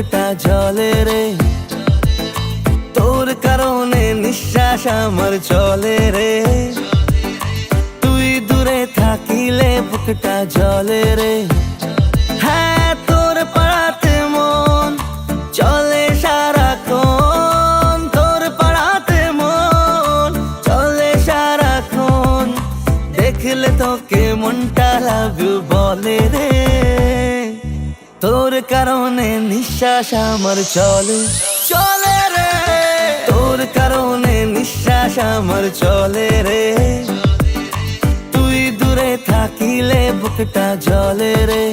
বুকটা জলে রে। তোর কারণে নিঃশ্বাস আমার চলে রে। তুই দূরে থাকিলে বুকটা জলে রে। হ্যাঁ, তোর পাড়াতে মন চলে সারাক্ষণ। তোর পাড়াতে মন চলে সারাক্ষণ। দেখলে তোকে মনটা লাভ ইউ বলে রে। তোর কারণে নিঃশ্বাস আমার চলে চলে রে। তোর কারণে নিঃশ্বাস আমার চলে রে। তুই দূরে থাকিলে বুকটা জলে রে।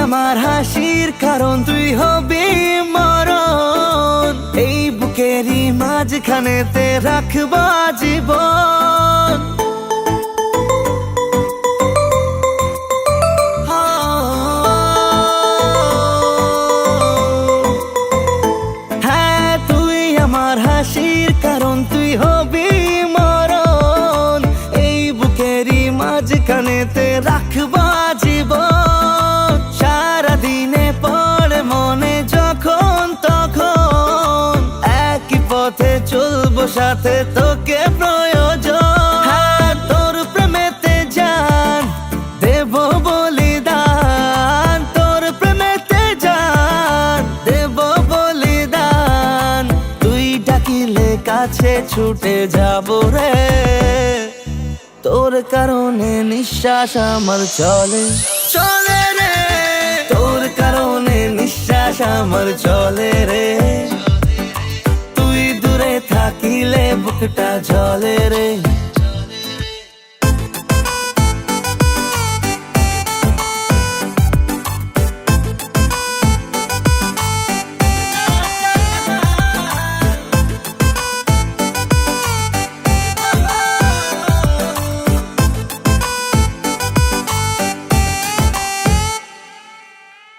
আমার হাসির কারণ তুই হবি মরণ। এই বুকেরই মাঝখানেতে রাখবা জীবন। হ্যাঁ, তুই আমার হাসির কারণ তুই হবি মরণ। এই বুকেরই মাঝখানেতে রাখবা জীবন। সারাদিনে পড়ে মনে যখন তখন একই পথে চলবো সাথে তোকে প্রয়োজন। হ্যাঁ, তোর প্রেমেতে জান দেব বলিদান। তোর প্রেমেতে জান দেব বলিদান। তুই ডাকিলে কাছে ছুটে যাব রে। তোর কারণে নিঃশ্বাস আমার চলে চলে রে। তোর কারণে নিঃশ্বাস আমার চলে রে। তুই দূরে থাকিলে বুকটা জলে রে।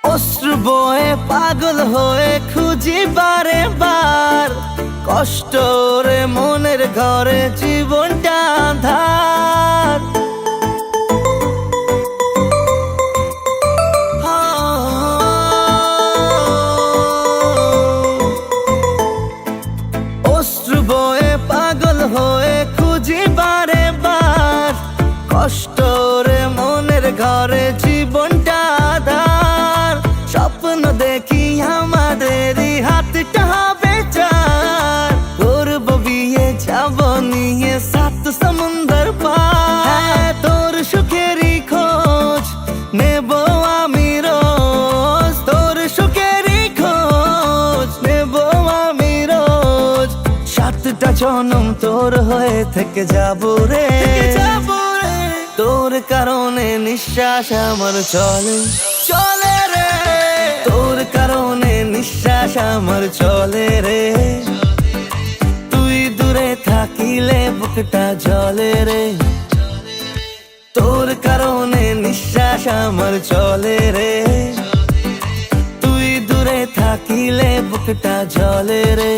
অশ্রু বয়ে পাগল হয়ে খুঁজি বারে বার। কষ্ট রে মনের ঘরে জীবনটা আঁধার। অশ্রু বয়ে পাগল হয়ে খুঁজি বারে বার। কষ্ট রে মনের ঘরে জীবনটা আঁধার। স্বপ্ন দেখি আমাদেরই হাতটা হবে চার। করব বিয়ে যাব নিয়ে 7 সমুন্দর পার। হ্যাঁ, তোর সুখেরই খোঁজ নেব আমি রোজ। তোর সুখেরই খোঁজ নেব আমি রোজ। 7টা জনম তোর হয়ে থেকে যাব রে। তোর কারণে নিঃশ্বাস আমার চলে চলে রে। তোর কারণে নিঃশ্বাস আমার চলে রে। তুই দূরে থাকিলে বুকটা জলে রে। তোর কারণে নিঃশ্বাস আমার চলে রে। তুই দূরে থাকিলে বুকটা জলে রে।